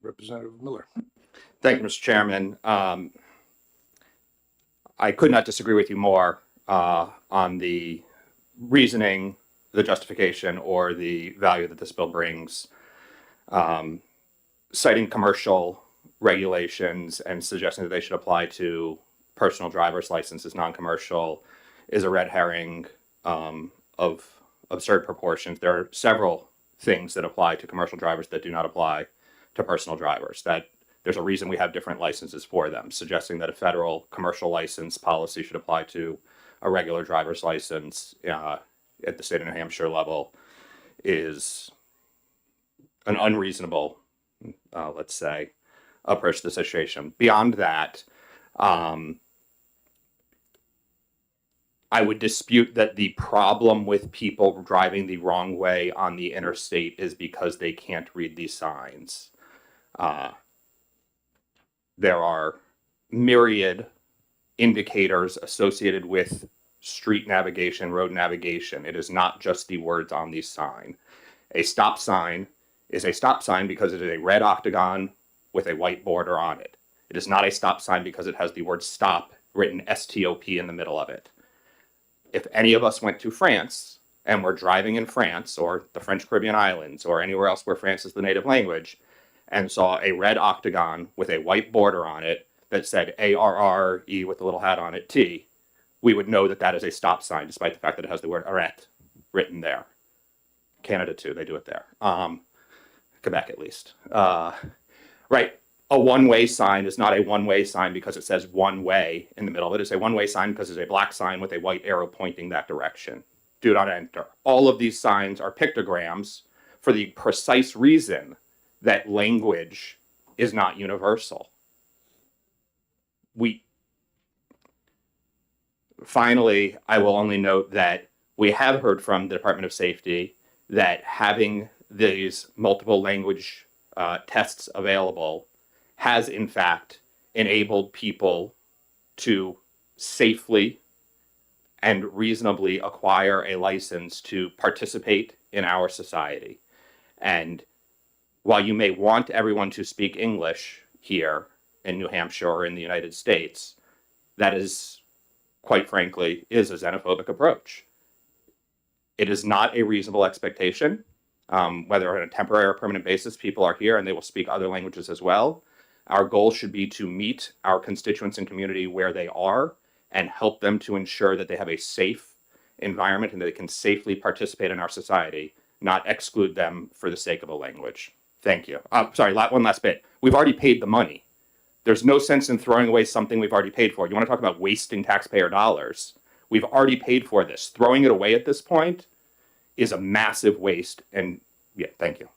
Representative Miller. Thank you, Mr. Chairman. I could not disagree with you more on the reasoning, the justification, or the value that this bill brings. Citing commercial regulations and suggesting that they should apply to personal driver's licenses, non-commercial, is a red herring of absurd proportions. There are several things that apply to commercial drivers that do not apply to personal drivers. That there's a reason we have different licenses for them. Suggesting that a federal commercial license policy should apply to a regular driver's license at the state of New Hampshire level is an unreasonable, let's say, approach to the situation. Beyond that, I would dispute that the problem with people driving the wrong way on the interstate is because they can't read these signs. There are myriad indicators associated with street navigation, road navigation. It is not just the words on the sign. A stop sign is a stop sign because it is a red octagon with a white border on it. It is not a stop sign because it has the word stop written S-T-O-P in the middle of it. If any of us went to France and were driving in France or the French Caribbean islands or anywhere else where France is the native language and saw a red octagon with a white border on it that said A-R-R-E with a little hat on it, T, we would know that that is a stop sign despite the fact that it has the word arrête written there. Canada too, they do it there. Quebec at least. Right. A one-way sign is not a one-way sign because it says one way in the middle of it. It's a one-way sign because it's a black sign with a white arrow pointing that direction. Do not enter. All of these signs are pictograms for the precise reason that language is not universal. Finally, I will only note that we have heard from the Department of Safety that having these multiple language tests available has in fact enabled people to safely and reasonably acquire a license to participate in our society. And while you may want everyone to speak English here in New Hampshire or in the United States, that is, quite frankly, is a xenophobic approach. It is not a reasonable expectation, whether on a temporary or permanent basis, people are here and they will speak other languages as well. Our goal should be to meet our constituents and community where they are and help them to ensure that they have a safe environment and that they can safely participate in our society, not exclude them for the sake of a language. Thank you. Sorry, one last bit. We've already paid the money. There's no sense in throwing away something we've already paid for. You want to talk about wasting taxpayer dollars? We've already paid for this. Throwing it away at this point is a massive waste. And yeah, thank you.